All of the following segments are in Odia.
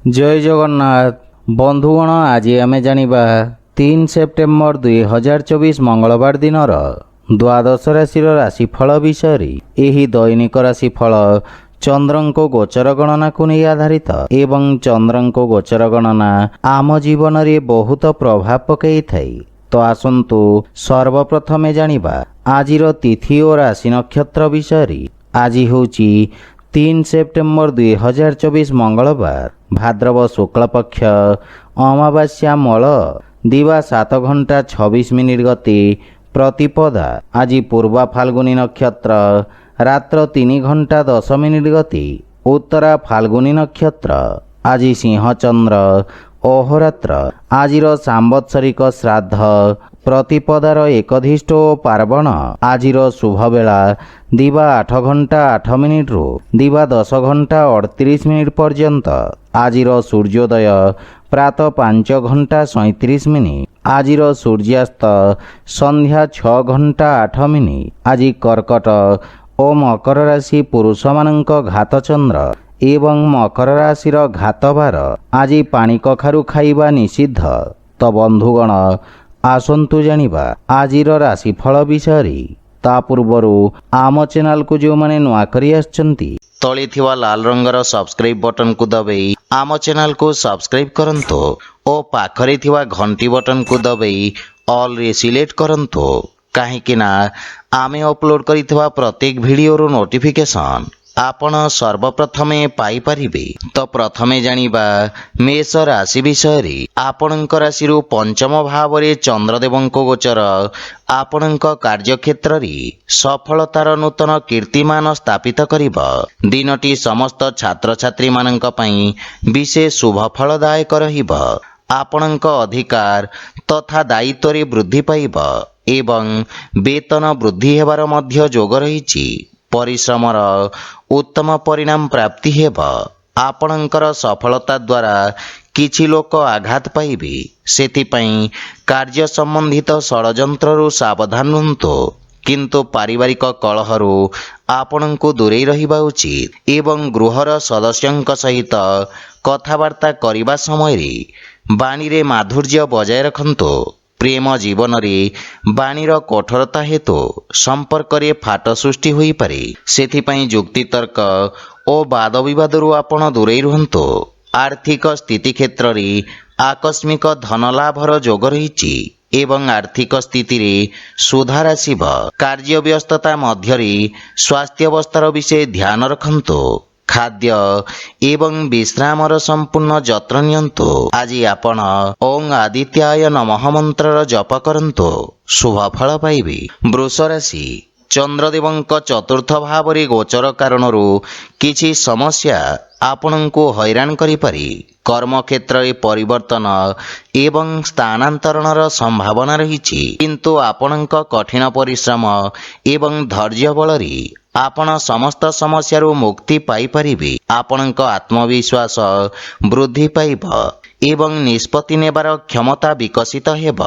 जय जगन्नाथ बंधुगण आज आम जानिबा 3 सेप्टेम्बर 2024 मंगलवार दिन द्वादश राशि राशिफल विषय। यही दैनिक राशिफल चंद्रको गोचर गणना को नहीं आधारित एवं चंद्रको गोचर गणना आम जीवन में बहुत प्रभाव पकई थाई। तो आसंतु सर्वप्रथमे जानिबा आजिर तिथि और राशि नक्षत्र विषय। आज होची 3 सेप्टेम्बर 2024 मंगलवार भाद्रव शुक्ल पक्ष अमावास्या मल दिवा 7 घंटा 26 मिनिट गति प्रतिपदा। आज पूर्वा फाल्गुनी नक्षत्र रात्र 3 घंटा 10 मिनिट गति उत्तरा फाल्गुनी नक्षत्र। आज सिंह चंद्र अहोरात्र। आजिर सांवत्सरिक श्राद्ध प्रतिपदार एकधिष्ठ पार्वण। आजिर शुभ बेला दिवा 8 घंटा 8 मिनिट रु दिवा 10 घंटा 38 मिनिट पर्यंत। आजिर सूर्योदय प्रातः 5 घंटा 37 मिनिट। आजिर सूर्यास्त संध्या 6 घंटा 8 मिनिट। आज कर्कट और मकर राशि पुरुष मानक घात चंद्र एवं मकर राशिर घातबार। आज पानी कखारु खाइबा निषिद्ध। तो बंधुगण आसंतु जानिबा आजिर राशिफल विषय। ता पूर्वरु आम चैनल को जो माने नुआ करी आछंती तळे थिवा लाल रंगर सब्सक्राइब बटन को दबाई आम चैनल को सब्सक्राइब करंतो और पाखरे थिवा घंटी बटन को दबाई ऑल रे सिलेक्ट करंतो। काहेकि ना आमे अपलोड करिथिवा प्रत्येक वीडियो रो नोटिफिकेशन आपण सर्वप्रथमे पाई परिबे। तो प्रथमे जानिबा मेष राशि विषय। आपणक राशि पंचम भाव रे चंद्रदेवंको गोचर आपणक कार्यक्षेत्र रे सफलतार नूतन कीर्तिमान स्थापित करिब। दिनटी समस्त छात्र छात्री मानक पई विशेष शुभ फलदायक रहिब। आपणक अधिकार तथा दायित्व रे वृद्धि पाइब एवं वेतन वृद्धि हेबार मध्य जोग रहिछि। परिश्रमर उत्तम परिणाम प्राप्ति हेब। आपणकर सफलता द्वारा किछि लोक आघात पाइबे। सेथिपई कार्य संबंधित षडयंत्रु सावधान रुहतु। किंतु पारिवारिक कलहरु आपणको दूरे रहिबा उचित एवं गृहर सदस्यंक सहित कथबार्ता करिबा समय रे बाणी रे माधुर्य बजाय रखंतु। प्रेम जीवन रे बाणीर कठोरता हेतु संपर्क रे फाट सृष्टि होई पारे। सेथिपई जुक्ति तर्क और वाद विवाद रु आपण दूरे रुहंतु। आर्थिक स्थिति क्षेत्र रे आकस्मिक धन लाभर जोग रहिछि एवं आर्थिक स्थिति रे सुधार आसिब। कार्य व्यस्तता मध्य रे स्वास्थ्य अवस्थार विषय ध्यान रखंतु। खाद्य एवं विश्रामर संपूर्ण जत्न नियंतु। आज आपण ओं आदित्याय नमः मंत्र जप करंतु शुभ फल पाइबे। वृष राशि चंद्रदेवंक चतुर्थ भाव रे गोचर कारणरू किछि समस्या आपणको हैरान करि पारि। कर्म क्षेत्र रे परिवर्तन एवं स्थानांतरणर संभावना रहिछि। किंतु आपणक कठिन परिश्रम एवं धैर्य बल रे आपण समस्त समस्यारू मुक्ति पाई परिबे। आपणक आत्मविश्वास वृद्धि पाइब एवं निष्पत्ति नेबार क्षमता विकसित हेब।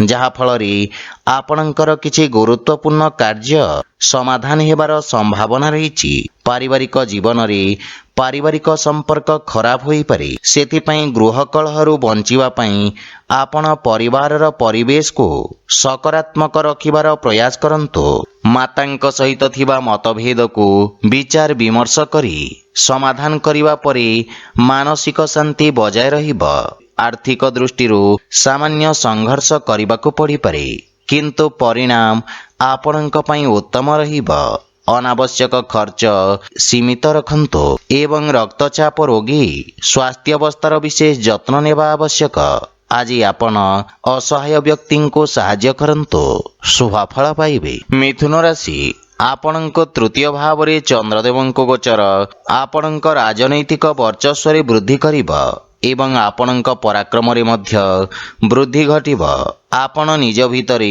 जहा फल रे आपणकर किछि गुरुत्वपूर्ण कार्य समाधान हेबार संभावना रहिछि। पारिवारिक जीवन रे पारिवारिक संपर्क खराब होई पारे। सेथिपई गृह कलहरु बंचिबा पई आपण परिवारर परिवेश को सकारात्मक रखिबार प्रयास करंतु। मातांक सहित थिबा मतभेद को विचार विमर्श करी समाधान करिबा परे मानसिक शांति बजाय रहिब। आर्थिक दृष्टिरू सामान्य संघर्ष करिबाकू पड़ी पारे किंतु परिणाम आपणक पई उत्तम रहिब। अनावश्यक खर्च सीमित रखंतु एवं रक्तचाप रोगी स्वास्थ्य अवस्थार विशेष जत्न नेबा आवश्यक। आज आपण असहाय व्यक्ति को साहाय्य करंतु शुभ फल पाइबे। मिथुन राशि आपणको तृतीय भाव रे चंद्रदेवंको गोचर आपणक राजनैतिक वर्चस्व रे वृद्धि करिब एवं आपणक पराक्रम रे मध्य वृद्धि घटिब। आपण निज भितरे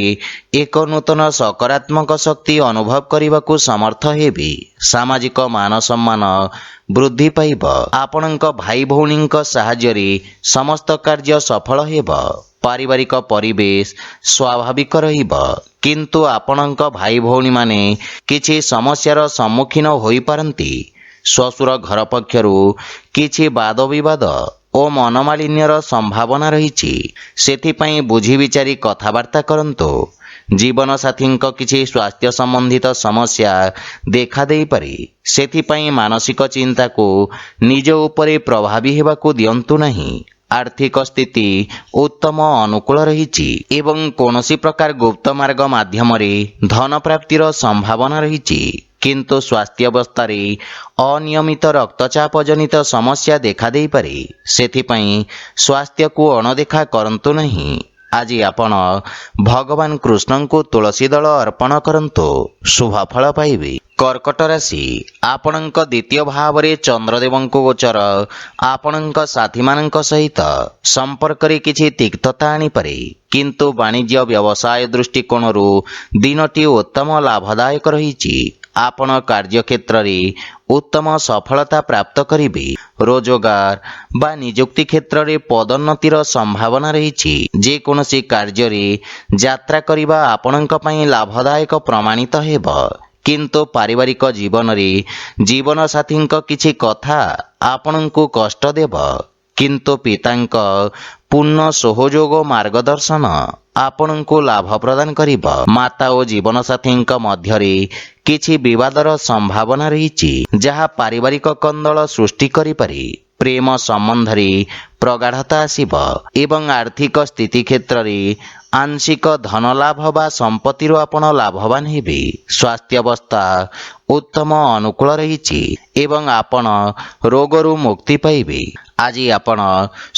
एक नूतन सकारात्मक शक्ति अनुभव करने समर्थ हेबे। सामाजिक मान सम्मान वृद्धि पाइब। आपणक भाई भौणींक साहाय्य रे समस्त कार्य सफल हेब। पारिवारिक परिवेश स्वाभाविक रहिब किंतु आपणक भाई भौणी माने किछि समस्यार सम्मुखीन होई पारंती। श्वशुर घर पक्षरु किछि वाद विवाद ଓ ମନମାଳିନ୍ୟର ସମ୍ଭାବନା ରହିଛି। ସେଥିପାଇଁ ବୁଝି ବିଚାରି କଥାବାର୍ତ୍ତା କରନ୍ତୁ। ଜୀବନସାଥୀଙ୍କ କିଛି ସ୍ୱାସ୍ଥ୍ୟ ସମ୍ବନ୍ଧିତ ସମସ୍ୟା ଦେଖାଦେଇପାରେ। ସେଥିପାଇଁ ମାନସିକ ଚିନ୍ତାକୁ ନିଜ ଉପରେ ପ୍ରଭାବୀ ହେବାକୁ ଦିଅନ୍ତୁ ନାହିଁ। ଆର୍ଥିକ ସ୍ଥିତି ଉତ୍ତମ ଅନୁକୂଳ ରହିଛି ଏବଂ କୌଣସି ପ୍ରକାର ଗୁପ୍ତ ମାର୍ଗ ମାଧ୍ୟମରେ ଧନ ପ୍ରାପ୍ତିର ସମ୍ଭାବନା ରହିଛି। କିନ୍ତୁ ସ୍ୱାସ୍ଥ୍ୟାବସ୍ଥାରେ ଅନିୟମିତ ରକ୍ତଚାପ ଜନିତ ସମସ୍ୟା ଦେଖାଦେଇପାରେ। ସେଥିପାଇଁ ସ୍ୱାସ୍ଥ୍ୟକୁ ଅଣଦେଖା କରନ୍ତୁ ନାହିଁ। ଆଜି ଆପଣ ଭଗବାନ କୃଷ୍ଣଙ୍କୁ ତୁଳସୀ ଦଳ ଅର୍ପଣ କରନ୍ତୁ, ଶୁଭଫଳ ପାଇବେ। କର୍କଟ ରାଶି, ଆପଣଙ୍କ ଦ୍ୱିତୀୟ ଭାବରେ ଚନ୍ଦ୍ରଦେବଙ୍କ ଗୋଚର ଆପଣଙ୍କ ସାଥୀମାନଙ୍କ ସହିତ ସମ୍ପର୍କରେ କିଛି ତିକ୍ତତା ଆଣିପାରେ। କିନ୍ତୁ ବାଣିଜ୍ୟ ବ୍ୟବସାୟ ଦୃଷ୍ଟିକୋଣରୁ ଦିନଟି ଉତ୍ତମ ଲାଭଦାୟକ ରହିଛି। ଆପଣ କାର୍ଯ୍ୟକ୍ଷେତ୍ରରେ ଉତ୍ତମ ସଫଳତା ପ୍ରାପ୍ତ କରିବେ। ରୋଜଗାର ବା ନିଯୁକ୍ତି କ୍ଷେତ୍ରରେ ପଦୋନ୍ନତିର ସମ୍ଭାବନା ରହିଛି। ଯେକୌଣସି କାର୍ଯ୍ୟରେ ଯାତ୍ରା କରିବା ଆପଣଙ୍କ ପାଇଁ ଲାଭଦାୟକ ପ୍ରମାଣିତ ହେବ। କିନ୍ତୁ ପାରିବାରିକ ଜୀବନରେ ଜୀବନସାଥୀଙ୍କ କିଛି କଥା ଆପଣଙ୍କୁ କଷ୍ଟ ଦେବ। କିନ୍ତୁ ପିତାଙ୍କ ପୂର୍ଣ୍ଣ ସହଯୋଗ ଓ ମାର୍ଗଦର୍ଶନ ଆପଣଙ୍କୁ ଲାଭ ପ୍ରଦାନ କରିବ। ମାତା ଓ ଜୀବନସାଥୀଙ୍କ ମଧ୍ୟରେ କିଛି ବିବାଦର ସମ୍ଭାବନା ରହିଛି, ଯାହା ପାରିବାରିକ କନ୍ଦଳ ସୃଷ୍ଟି କରିପାରେ। ପ୍ରେମ ସମ୍ବନ୍ଧରେ ପ୍ରଗାଢ଼ତା ଆସିବ ଏବଂ ଆର୍ଥିକ ସ୍ଥିତି କ୍ଷେତ୍ରରେ ଆଂଶିକ ଧନଲାଭ ବା ସମ୍ପତ୍ତିରୁ ଆପଣ ଲାଭବାନ ହେବେ। ସ୍ୱାସ୍ଥ୍ୟାବସ୍ଥା ଉତ୍ତମ ଅନୁକୂଳ ରହିଛି ଏବଂ ଆପଣ ରୋଗରୁ ମୁକ୍ତି ପାଇବେ। ଆଜି ଆପଣ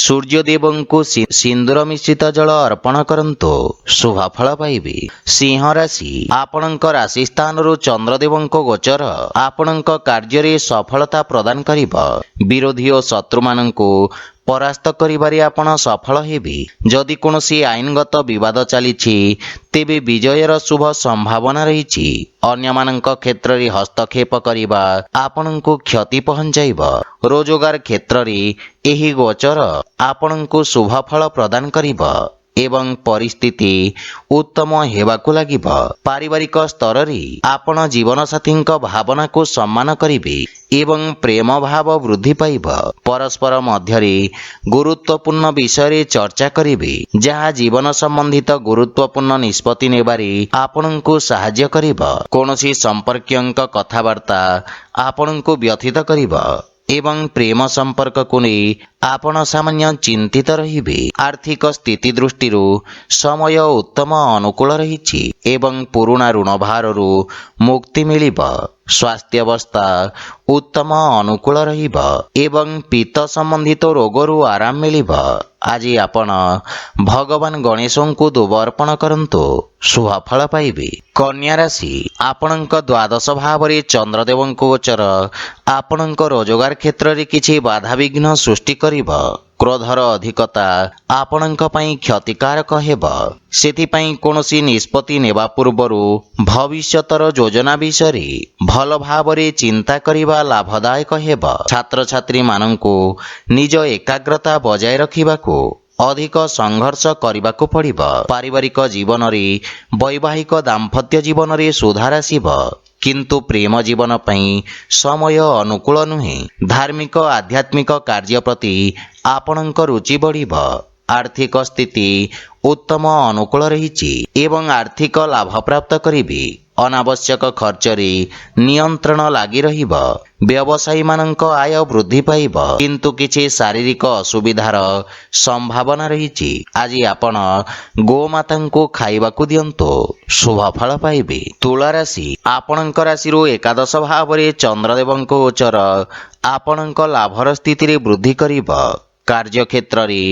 ସୂର୍ଯ୍ୟଦେବଙ୍କୁ ସିନ୍ଦୁର ମିଶ୍ରିତ ଜଳ ଅର୍ପଣ କରନ୍ତୁ, ଶୁଭଫଳ ପାଇବେ। ସିଂହ ରାଶି, ଆପଣଙ୍କ ରାଶି ସ୍ଥାନରୁ ଚନ୍ଦ୍ରଦେବଙ୍କ ଗୋଚର ଆପଣଙ୍କ କାର୍ଯ୍ୟରେ ସଫଳତା ପ୍ରଦାନ କରିବ। ବିରୋଧୀ ଓ ଶତ୍ରୁମାନଙ୍କୁ ପରାସ୍ତ କରିବାରେ ଆପଣ ସଫଳ ହେବେ। ଯଦି କୌଣସି ଆଇନଗତ ବିବାଦ ଚାଲିଛି, ତେବେ ବିଜୟର ଶୁଭ ସମ୍ଭାବନା ରହିଛି। ଅନ୍ୟମାନଙ୍କ କ୍ଷେତ୍ରରେ ହସ୍ତକ୍ଷେପ କରିବା ଆପଣଙ୍କୁ କ୍ଷତି ପହଞ୍ଚାଇବ। ରୋଜଗାର କ୍ଷେତ୍ରରେ ଏହି ଗୋଚର ଆପଣଙ୍କୁ ଶୁଭଫଳ ପ୍ରଦାନ କରିବ ଏବଂ ପରିସ୍ଥିତି ଉତ୍ତମ ହେବାକୁ ଲାଗିବ। ପାରିବାରିକ ସ୍ତରରେ ଆପଣ ଜୀବନସାଥୀଙ୍କ ଭାବନାକୁ ସମ୍ମାନ କରିବେ ଏବଂ ପ୍ରେମ ଭାବ ବୃଦ୍ଧି ପାଇବ। ପରସ୍ପର ମଧ୍ୟରେ ଗୁରୁତ୍ୱପୂର୍ଣ୍ଣ ବିଷୟରେ ଚର୍ଚ୍ଚା କରିବେ, ଯାହା ଜୀବନ ସମ୍ବନ୍ଧିତ ଗୁରୁତ୍ୱପୂର୍ଣ୍ଣ ନିଷ୍ପତ୍ତି ନେବାରେ ଆପଣଙ୍କୁ ସାହାଯ୍ୟ କରିବ। କୌଣସି ସମ୍ପର୍କୀୟଙ୍କ କଥାବାର୍ତ୍ତା ଆପଣଙ୍କୁ ବ୍ୟଥିତ କରିବ ଏବଂ ପ୍ରେମ ସମ୍ପର୍କକୁ ନେଇ ଆପଣ ସାମାନ୍ୟ ଚିନ୍ତିତ ରହିବେ। ଆର୍ଥିକ ସ୍ଥିତି ଦୃଷ୍ଟିରୁ ସମୟ ଉତ୍ତମ ଅନୁକୂଳ ରହିଛି ଏବଂ ପୁରୁଣା ଋଣ ଭାରରୁ ମୁକ୍ତି ମିଳିବ। ସ୍ୱାସ୍ଥ୍ୟାବସ୍ଥା ଉତ୍ତମ ଅନୁକୂଳ ରହିବ ଏବଂ ପିତ୍ତ ସମ୍ବନ୍ଧିତ ରୋଗରୁ ଆରାମ ମିଳିବ। ଆଜି ଆପଣ ଭଗବାନ ଗଣେଶଙ୍କୁ ଦୁବ ଅର୍ପଣ କରନ୍ତୁ, ଶୁଭଫଳ ପାଇବେ। କନ୍ୟା ରାଶି, ଆପଣଙ୍କ ଦ୍ୱାଦଶ ଭାବରେ ଚନ୍ଦ୍ରଦେବଙ୍କ ଗୋଚର ଆପଣଙ୍କ ରୋଜଗାର କ୍ଷେତ୍ରରେ କିଛି ବାଧାବିଘ୍ନ ସୃଷ୍ଟି କରିବ। କ୍ରୋଧର ଅଧିକତା ଆପଣଙ୍କ ପାଇଁ କ୍ଷତିକାରକ ହେବ। ସେଥିପାଇଁ କୌଣସି ନିଷ୍ପତ୍ତି ନେବା ପୂର୍ବରୁ ଭବିଷ୍ୟତର ଯୋଜନା ବିଷୟରେ ଭଲ ଭାବରେ ଚିନ୍ତା କରିବା ଲାଭଦାୟକ ହେବ। ଛାତ୍ରଛାତ୍ରୀମାନଙ୍କୁ ନିଜ ଏକାଗ୍ରତା ବଜାୟ ରଖିବାକୁ ଅଧିକ ସଂଘର୍ଷ କରିବାକୁ ପଡ଼ିବ। ପାରିବାରିକ ଜୀବନରେ ବୈବାହିକ ଦାମ୍ପତ୍ୟ ଜୀବନରେ ସୁଧାର ଆସିବ, କିନ୍ତୁ ପ୍ରେମ ଜୀବନ ପାଇଁ ସମୟ ଅନୁକୂଳ ନୁହେଁ। ଧାର୍ମିକ ଆଧ୍ୟାତ୍ମିକ କାର୍ଯ୍ୟ ପ୍ରତି ଆପଣଙ୍କ ରୁଚି ବଢ଼ିବ। ଆର୍ଥିକ ସ୍ଥିତି ଉତ୍ତମ ଅନୁକୂଳ ରହିଛି ଏବଂ ଆର୍ଥିକ ଲାଭ ପ୍ରାପ୍ତ କରିବେ। ଅନାବଶ୍ୟକ ଖର୍ଚ୍ଚରେ ନିୟନ୍ତ୍ରଣ ଲାଗି ରହିବ। ବ୍ୟବସାୟୀମାନଙ୍କ ଆୟ ବୃଦ୍ଧି ପାଇବ, କିନ୍ତୁ କିଛି ଶାରୀରିକ ଅସୁବିଧାର ସମ୍ଭାବନା ରହିଛି। ଆଜି ଆପଣ ଗୋମାତାଙ୍କୁ ଖାଇବାକୁ ଦିଅନ୍ତୁ, ଶୁଭଫଳ ପାଇବେ। ତୁଳା ରାଶି, ଆପଣଙ୍କ ରାଶିରୁ ଏକାଦଶ ଭାବରେ ଚନ୍ଦ୍ରଦେବଙ୍କ ଗୋଚର ଆପଣଙ୍କ ଲାଭର ସ୍ଥିତିରେ ବୃଦ୍ଧି କରିବ। କାର୍ଯ୍ୟକ୍ଷେତ୍ରରେ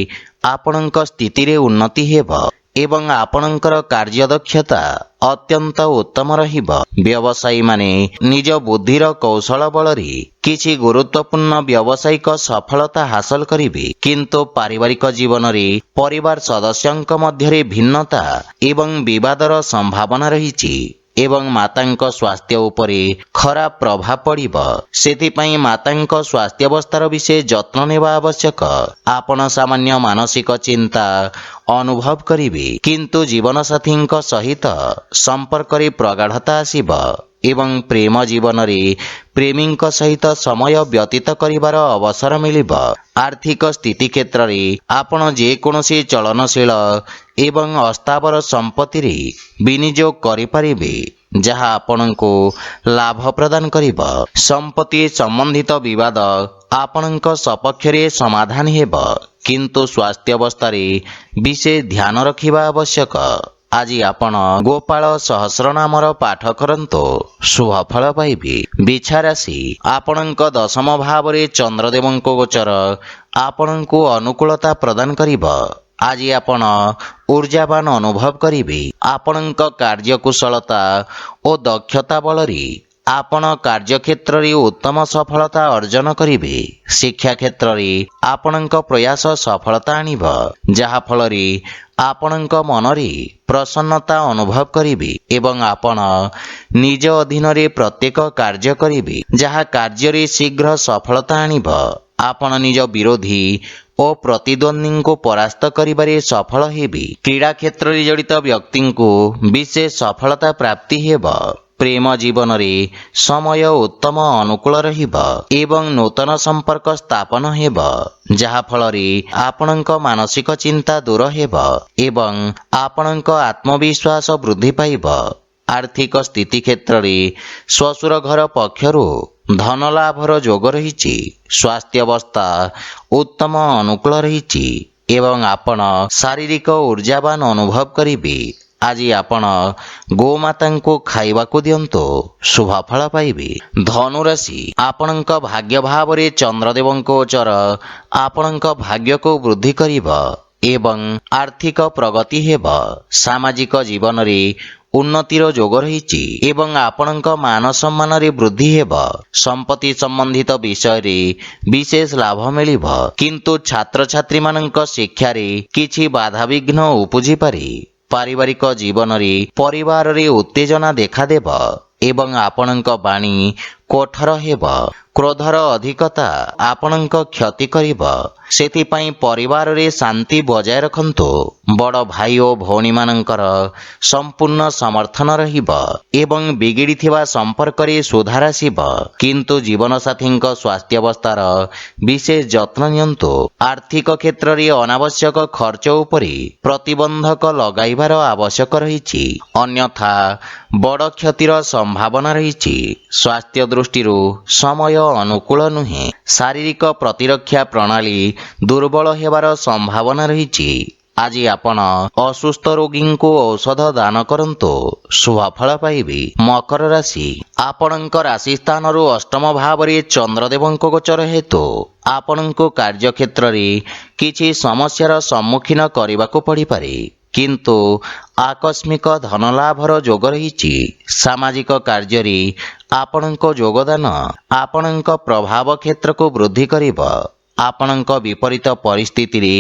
ଆପଣଙ୍କ ସ୍ଥିତିରେ ଉନ୍ନତି ହେବ ଏବଂ ଆପଣଙ୍କର କାର୍ଯ୍ୟଦକ୍ଷତା ଅତ୍ୟନ୍ତ ଉତ୍ତମ ରହିବ। ବ୍ୟବସାୟୀମାନେ ନିଜ ବୁଦ୍ଧିର କୌଶଳ ବଳରେ କିଛି ଗୁରୁତ୍ୱପୂର୍ଣ୍ଣ ବ୍ୟବସାୟିକ ସଫଳତା ହାସଲ କରିବେ। କିନ୍ତୁ ପାରିବାରିକ ଜୀବନରେ ପରିବାର ସଦସ୍ୟଙ୍କ ମଧ୍ୟରେ ଭିନ୍ନତା ଏବଂ ବିବାଦର ସମ୍ଭାବନା ରହିଛି ଏବଂ ମାତାଙ୍କ ସ୍ୱାସ୍ଥ୍ୟ ଉପରେ ଖରାପ ପ୍ରଭାବ ପଡ଼ିବ। ସେଥିପାଇଁ ମାତାଙ୍କ ସ୍ୱାସ୍ଥ୍ୟାବସ୍ଥାର ବିଷୟ ଯତ୍ନ ନେବା ଆବଶ୍ୟକ। ଆପଣ ସାମାନ୍ୟ ମାନସିକ ଚିନ୍ତା ଅନୁଭବ କରିବେ, କିନ୍ତୁ ଜୀବନସାଥୀଙ୍କ ସହିତ ସମ୍ପର୍କରେ ପ୍ରଗାଢ଼ତା ଆସିବ। ଏବଂ ପ୍ରେମ ଜୀବନରେ ପ୍ରେମୀଙ୍କ ସହିତ ସମୟ ବ୍ୟତୀତ କରିବାର ଅବସର ମିଳିବ। ଆର୍ଥିକ ସ୍ଥିତି କ୍ଷେତ୍ରରେ ଆପଣ ଯେକୌଣସି ଚଳନଶୀଳ ଏବଂ ଅସ୍ଥାବର ସମ୍ପତ୍ତିରେ ବିନିଯୋଗ କରିପାରିବେ, ଯାହା ଆପଣଙ୍କୁ ଲାଭ ପ୍ରଦାନ କରିବ। ସମ୍ପତ୍ତି ସମ୍ବନ୍ଧିତ ବିବାଦ ଆପଣଙ୍କ ସପକ୍ଷରେ ସମାଧାନ ହେବ, କିନ୍ତୁ ସ୍ୱାସ୍ଥ୍ୟ ଅବସ୍ଥାରେ ବିଶେଷ ଧ୍ୟାନ ରଖିବା ଆବଶ୍ୟକ। ଆଜି ଆପଣ ଗୋପାଳ ସହସ୍ରନାମର ପାଠ କରନ୍ତୁ, ଶୁଭଫଳ ପାଇବେ। ବିଛା ରାଶି, ଆପଣଙ୍କ ଦଶମ ଭାବରେ ଚନ୍ଦ୍ରଦେବଙ୍କ ଗୋଚର ଆପଣଙ୍କୁ ଅନୁକୂଳତା ପ୍ରଦାନ କରିବ। ଆଜି ଆପଣ ଊର୍ଜାବାନ ଅନୁଭବ କରିବେ। ଆପଣଙ୍କ କାର୍ଯ୍ୟକୁଶଳତା ଓ ଦକ୍ଷତା ବଳରେ ଆପଣ କାର୍ଯ୍ୟକ୍ଷେତ୍ରରେ ଉତ୍ତମ ସଫଳତା ଅର୍ଜନ କରିବେ। ଶିକ୍ଷା କ୍ଷେତ୍ରରେ ଆପଣଙ୍କ ପ୍ରୟାସ ସଫଳତା ଆଣିବ, ଯାହାଫଳରେ ଆପଣଙ୍କ ମନରେ ପ୍ରସନ୍ନତା ଅନୁଭବ କରିବେ ଏବଂ ଆପଣ ନିଜ ଅଧୀନରେ ପ୍ରତ୍ୟେକ କାର୍ଯ୍ୟ କରିବେ, ଯାହା କାର୍ଯ୍ୟରେ ଶୀଘ୍ର ସଫଳତା ଆଣିବ। ଆପଣ ନିଜ ବିରୋଧୀ ଓ ପ୍ରତିଦ୍ୱନ୍ଦ୍ୱୀଙ୍କୁ ପରାସ୍ତ କରିବାରେ ସଫଳ ହେବେ। କ୍ରୀଡ଼ା କ୍ଷେତ୍ରରେ ଜଡ଼ିତ ବ୍ୟକ୍ତିଙ୍କୁ ବିଶେଷ ସଫଳତା ପ୍ରାପ୍ତି ହେବ। ପ୍ରେମ ଜୀବନରେ ସମୟ ଉତ୍ତମ ଅନୁକୂଳ ରହିବ ଏବଂ ନୂତନ ସମ୍ପର୍କ ସ୍ଥାପନ ହେବ, ଯାହାଫଳରେ ଆପଣଙ୍କ ମାନସିକ ଚିନ୍ତା ଦୂର ହେବ ଏବଂ ଆପଣଙ୍କ ଆତ୍ମବିଶ୍ୱାସ ବୃଦ୍ଧି ପାଇବ। ଆର୍ଥିକ ସ୍ଥିତି କ୍ଷେତ୍ରରେ ଶ୍ୱଶୁର ଘର ପକ୍ଷରୁ ଧନ ଲାଭର ଯୋଗ ରହିଛି। ସ୍ୱାସ୍ଥ୍ୟ ଅବସ୍ଥା ଉତ୍ତମ ଅନୁକୂଳ ରହିଛି ଏବଂ ଆପଣ ଶାରୀରିକ ଊର୍ଜାବାନ ଅନୁଭବ କରିବେ। ଆଜି ଆପଣ ଗୋମାତାଙ୍କୁ ଖାଇବାକୁ ଦିଅନ୍ତୁ, ଶୁଭଫଳ ପାଇବେ। ଧନୁରାଶି, ଆପଣଙ୍କ ଭାଗ୍ୟ ଭାବରେ ଚନ୍ଦ୍ରଦେବଙ୍କ ଗୋଚର ଆପଣଙ୍କ ଭାଗ୍ୟକୁ ବୃଦ୍ଧି କରିବ ଏବଂ ଆର୍ଥିକ ପ୍ରଗତି ହେବ। ସାମାଜିକ ଜୀବନରେ ଉନ୍ନତିର ଯୋଗ ରହିଛି ଏବଂ ଆପଣଙ୍କ ମାନ ସମ୍ମାନରେ ବୃଦ୍ଧି ହେବ। ସମ୍ପତ୍ତି ସମ୍ବନ୍ଧିତ ବିଷୟରେ ବିଶେଷ ଲାଭ ମିଳିବ, କିନ୍ତୁ ଛାତ୍ରଛାତ୍ରୀମାନଙ୍କ ଶିକ୍ଷାରେ କିଛି ବାଧାବିଘ୍ନ ଉପୁଜିପାରେ। ପାରିବାରିକ ଜୀବନରେ ପରିବାରରେ ଉତ୍ତେଜନା ଦେଖାଦେବ ଏବଂ ଆପଣଙ୍କ ବାଣୀ କଠୋର ହେବ। କ୍ରୋଧର ଅଧିକତା ଆପଣଙ୍କ କ୍ଷତି କରିବ, ସେଥିପାଇଁ ପରିବାରରେ ଶାନ୍ତି ବଜାୟ ରଖନ୍ତୁ। ବଡ଼ ଭାଇ ଓ ଭଉଣୀମାନଙ୍କର ସମ୍ପୂର୍ଣ୍ଣ ସମର୍ଥନ ରହିବ ଏବଂ ବିଗିଡ଼ିଥିବା ସମ୍ପର୍କରେ ସୁଧାର ଆସିବ, କିନ୍ତୁ ଜୀବନସାଥୀଙ୍କ ସ୍ୱାସ୍ଥ୍ୟାବସ୍ଥାର ବିଶେଷ ଯତ୍ନ ନିଅନ୍ତୁ। ଆର୍ଥିକ କ୍ଷେତ୍ରରେ ଅନାବଶ୍ୟକ ଖର୍ଚ୍ଚ ଉପରେ ପ୍ରତିବନ୍ଧକ ଲଗାଇବାର ଆବଶ୍ୟକ ରହିଛି, ଅନ୍ୟଥା ବଡ଼ କ୍ଷତିର ସମ୍ଭାବନା ରହିଛି। ସ୍ୱାସ୍ଥ୍ୟ ଦୃଷ୍ଟିରୁ ସମୟ ଅନୁକୂଳ ନୁହେଁ। ଶାରୀରିକ ପ୍ରତିରକ୍ଷା ପ୍ରଣାଳୀ ଦୁର୍ବଳ ହେବାର ସମ୍ଭାବନା ରହିଛି। ଆଜି ଆପଣ ଅସୁସ୍ଥ ରୋଗୀଙ୍କୁ ଔଷଧ ଦାନ କରନ୍ତୁ, ଶୁଭଫଳ ପାଇବେ। ମକର ରାଶି, ଆପଣଙ୍କ ରାଶି ସ୍ଥାନରୁ ଅଷ୍ଟମ ଭାବରେ ଚନ୍ଦ୍ରଦେବଙ୍କ ଗୋଚର ହେତୁ ଆପଣଙ୍କୁ କାର୍ଯ୍ୟକ୍ଷେତ୍ରରେ କିଛି ସମସ୍ୟାର ସମ୍ମୁଖୀନ କରିବାକୁ ପଡ଼ିପାରେ, କିନ୍ତୁ ଆକସ୍ମିକ ଧନଲାଭର ଯୋଗ ରହିଛି। ସାମାଜିକ କାର୍ଯ୍ୟରେ ଆପଣଙ୍କ ଯୋଗଦାନ ଆପଣଙ୍କ ପ୍ରଭାବ କ୍ଷେତ୍ରକୁ ବୃଦ୍ଧି କରିବ। ଆପଣଙ୍କ ବିପରୀତ ପରିସ୍ଥିତିରେ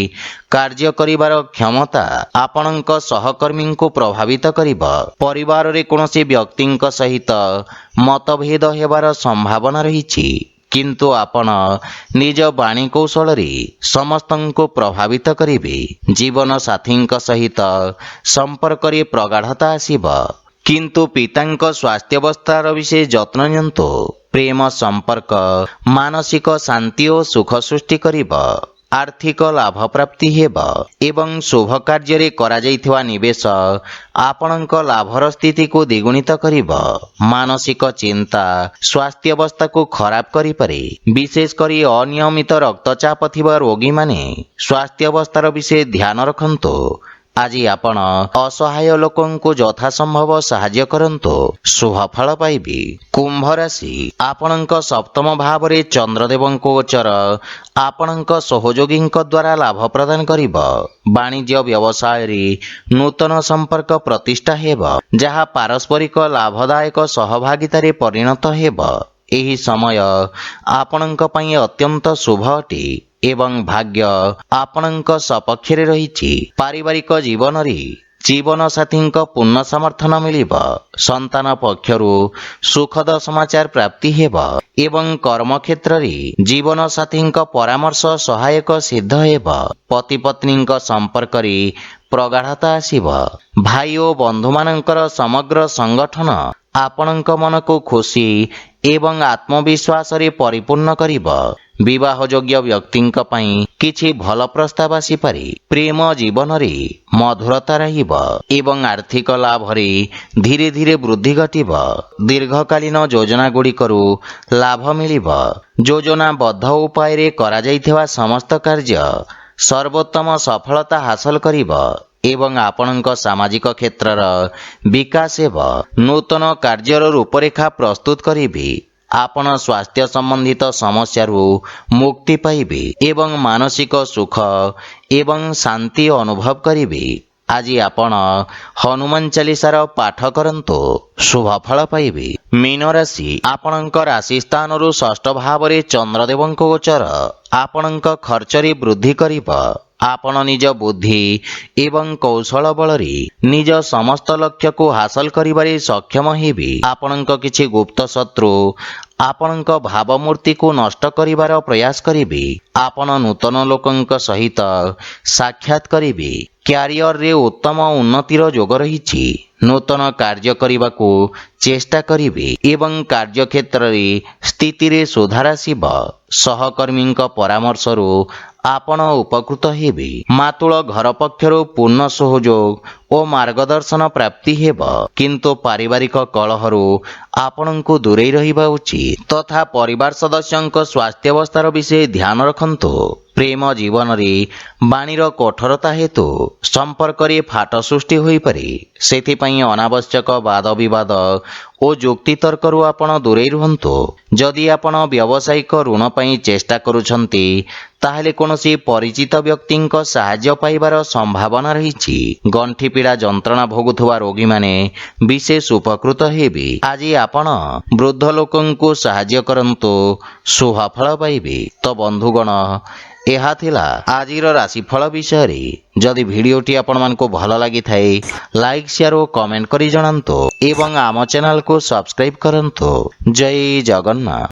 କାର୍ଯ୍ୟ କରିବାର କ୍ଷମତା ଆପଣଙ୍କ ସହକର୍ମୀଙ୍କୁ ପ୍ରଭାବିତ କରିବ। ପରିବାରରେ କୌଣସି ବ୍ୟକ୍ତିଙ୍କ ସହିତ ମତଭେଦ ହେବାର ସମ୍ଭାବନା ରହିଛି, କିନ୍ତୁ ଆପଣ ନିଜ ବାଣୀ କୌଶଳରେ ସମସ୍ତଙ୍କୁ ପ୍ରଭାବିତ କରିବେ। ଜୀବନସାଥୀଙ୍କ ସହିତ ସମ୍ପର୍କରେ ପ୍ରଗାଢ଼ତା ଆସିବ, କିନ୍ତୁ ପିତାଙ୍କ ସ୍ୱାସ୍ଥ୍ୟାବସ୍ଥାର ବିଶେଷ ଯତ୍ନ ନିଅନ୍ତୁ। ପ୍ରେମ ସମ୍ପର୍କ ମାନସିକ ଶାନ୍ତି ଓ ସୁଖ ସୃଷ୍ଟି କରିବ। ଆର୍ଥିକ ଲାଭ ପ୍ରାପ୍ତି ହେବ ଏବଂ ଶୁଭ କାର୍ଯ୍ୟରେ କରାଯାଇଥିବା ନିବେଶ ଆପଣଙ୍କ ଲାଭର ସ୍ଥିତିକୁ ଦ୍ୱିଗୁଣିତ କରିବ। ମାନସିକ ଚିନ୍ତା ସ୍ୱାସ୍ଥ୍ୟାବସ୍ଥାକୁ ଖରାପ କରିପାରେ, ବିଶେଷ କରି ଅନିୟମିତ ରକ୍ତଚାପ ଥିବା ରୋଗୀମାନେ ସ୍ୱାସ୍ଥ୍ୟାବସ୍ଥାର ବିଶେଷ ଧ୍ୟାନ ରଖନ୍ତୁ। ଆଜି ଆପଣ ଅସହାୟ ଲୋକଙ୍କୁ ଯଥାସମ୍ଭବ ସାହାଯ୍ୟ କରନ୍ତୁ, ଶୁଭଫଳ ପାଇବେ। କୁମ୍ଭ ରାଶି, ଆପଣଙ୍କ ସପ୍ତମ ଭାବରେ ଚନ୍ଦ୍ରଦେବଙ୍କ ଗୋଚର ଆପଣଙ୍କ ସହଯୋଗୀଙ୍କ ଦ୍ୱାରା ଲାଭ ପ୍ରଦାନ କରିବ। ବାଣିଜ୍ୟ ବ୍ୟବସାୟରେ ନୂତନ ସମ୍ପର୍କ ପ୍ରତିଷ୍ଠା ହେବ, ଯାହା ପାରସ୍ପରିକ ଲାଭଦାୟକ ସହଭାଗିତାରେ ପରିଣତ ହେବ। ଏହି ସମୟ ଆପଣଙ୍କ ପାଇଁ ଅତ୍ୟନ୍ତ ଶୁଭ ଅଟେ ଏବଂ ଭାଗ୍ୟ ଆପଣଙ୍କ ସପକ୍ଷରେ ରହିଛି। ପାରିବାରିକ ଜୀବନରେ ଜୀବନସାଥୀଙ୍କ ପୂର୍ଣ୍ଣ ସମର୍ଥନ ମିଳିବ। ସନ୍ତାନ ପକ୍ଷରୁ ସୁଖଦ ସମାଚାର ପ୍ରାପ୍ତି ହେବ ଏବଂ କର୍ମକ୍ଷେତ୍ରରେ ଜୀବନସାଥୀଙ୍କ ପରାମର୍ଶ ସହାୟକ ସିଦ୍ଧ ହେବ। ପତି ପତ୍ନୀଙ୍କ ସମ୍ପର୍କରେ ପ୍ରଗାଢ଼ତା ଆସିବ। ଭାଇ ଓ ବନ୍ଧୁମାନଙ୍କର ସମଗ୍ର ସଂଗଠନ ଆପଣଙ୍କ ମନକୁ ଖୁସି ଏବଂ ଆତ୍ମବିଶ୍ୱାସରେ ପରିପୂର୍ଣ୍ଣ କରିବ। ବିବାହଯୋଗ୍ୟ ବ୍ୟକ୍ତିଙ୍କ ପାଇଁ କିଛି ଭଲ ପ୍ରସ୍ତାବ ଆସିପାରେ। ପ୍ରେମ ଜୀବନରେ ମଧୁରତା ରହିବ ଏବଂ ଆର୍ଥିକ ଲାଭରେ ଧୀରେ ଧୀରେ ବୃଦ୍ଧି ଘଟିବ। ଦୀର୍ଘକାଳୀନ ଯୋଜନା ଗୁଡ଼ିକରୁ ଲାଭ ମିଳିବ। ଯୋଜନାବଦ୍ଧ ଉପାୟରେ କରାଯାଇଥିବା ସମସ୍ତ କାର୍ଯ୍ୟ ସର୍ବୋତ୍ତମ ସଫଳତା ହାସଲ କରିବ ଏବଂ ଆପଣଙ୍କ ସାମାଜିକ କ୍ଷେତ୍ରର ବିକାଶ ହେବ। ନୂତନ କାର୍ଯ୍ୟର ରୂପରେଖା ପ୍ରସ୍ତୁତ କରିବେ। ଆପଣ ସ୍ୱାସ୍ଥ୍ୟ ସମ୍ବନ୍ଧିତ ସମସ୍ୟାରୁ ମୁକ୍ତି ପାଇବେ ଏବଂ ମାନସିକ ସୁଖ ଏବଂ ଶାନ୍ତି ଅନୁଭବ କରିବେ। ଆଜି ଆପଣ ହନୁମାନ ଚାଳିଶାର ପାଠ କରନ୍ତୁ, ଶୁଭ ଫଳ ପାଇବେ। ମୀନ ରାଶି, ଆପଣଙ୍କ ରାଶି ସ୍ଥାନରୁ ଷଷ୍ଠ ଭାବରେ ଚନ୍ଦ୍ରଦେବଙ୍କ ଗୋଚର ଆପଣଙ୍କ ଖର୍ଚ୍ଚରେ ବୃଦ୍ଧି କରିବ। ଆପଣ ନିଜ ବୁଦ୍ଧି ଏବଂ କୌଶଳ ବଳରେ ନିଜ ସମସ୍ତ ଲକ୍ଷ୍ୟକୁ ହାସଲ କରିବାରେ ସକ୍ଷମ ହେବେ। ଆପଣଙ୍କ କିଛି ଗୁପ୍ତ ଶତ୍ରୁ ଆପଣଙ୍କ ଭାବମୂର୍ତ୍ତିକୁ ନଷ୍ଟ କରିବାର ପ୍ରୟାସ କରିବେ। ଆପଣ ନୂତନ ଲୋକଙ୍କ ସହିତ ସାକ୍ଷାତ କରିବେ। କ୍ୟାରିୟରରେ ଉତ୍ତମ ଉନ୍ନତିର ଯୋଗ ରହିଛି। ନୂତନ କାର୍ଯ୍ୟ କରିବାକୁ ଚେଷ୍ଟା କରିବେ ଏବଂ କାର୍ଯ୍ୟକ୍ଷେତ୍ରରେ ସ୍ଥିତିରେ ସୁଧାର ଆସିବ। ସହକର୍ମୀଙ୍କ ପରାମର୍ଶରୁ ଆପଣ ଉପକୃତ ହେବେ। ମାତୃ ଘର ପକ୍ଷରୁ ପୂର୍ଣ୍ଣ ସହଯୋଗ ଓ ମାର୍ଗଦର୍ଶନ ପ୍ରାପ୍ତି ହେବ, କିନ୍ତୁ ପାରିବାରିକ କଳହରୁ ଆପଣଙ୍କୁ ଦୂରେଇ ରହିବା ଉଚିତ ତଥା ପରିବାର ସଦସ୍ୟଙ୍କ ସ୍ୱାସ୍ଥ୍ୟାବସ୍ଥାର ବିଷୟ ଧ୍ୟାନ ରଖନ୍ତୁ। ପ୍ରେମ ଜୀବନରେ ବାଣୀର କଠୋରତା ହେତୁ ସମ୍ପର୍କରେ ଫାଟ ସୃଷ୍ଟି ହୋଇପାରେ। ସେଥିପାଇଁ ଅନାବଶ୍ୟକ ବାଦ ବିବାଦ ଓ ଯୁକ୍ତିତର୍କରୁ ଆପଣ ଦୂରେଇ ରୁହନ୍ତୁ। ଯଦି ଆପଣ ବ୍ୟବସାୟିକ ଋଣ ପାଇଁ ଚେଷ୍ଟା କରୁଛନ୍ତି, ତାହେଲେ କୌଣସି ପରିଚିତ ବ୍ୟକ୍ତିଙ୍କ ସାହାଯ୍ୟ ପାଇବାର ସମ୍ଭାବନା ରହିଛି। ଗଣ୍ଠିପୀଡ଼ା ଯନ୍ତ୍ରଣା ଭୋଗୁଥିବା ରୋଗୀମାନେ ବିଶେଷ ଉପକୃତ ହେବେ। ଆଜି ଆପଣ ବୃଦ୍ଧ ଲୋକଙ୍କୁ ସାହାଯ୍ୟ କରନ୍ତୁ, ଶୁଭ ଫଳ ପାଇବେ। ତ ବନ୍ଧୁଗଣ, ଏହା ଥିଲା ଆଜିର ରାଶିଫଳ ବିଷୟରେ। ଯଦି ଭିଡ଼ିଓଟି ଆପଣମାନଙ୍କୁ ଭଲ ଲାଗିଥାଏ, ଲାଇକ୍, ସେୟାର ଓ କମେଣ୍ଟ କରି ଜଣାନ୍ତୁ ଏବଂ ଆମ ଚ୍ୟାନେଲକୁ ସବସ୍କ୍ରାଇବ୍ କରନ୍ତୁ। ଜୟ ଜଗନ୍ନାଥ।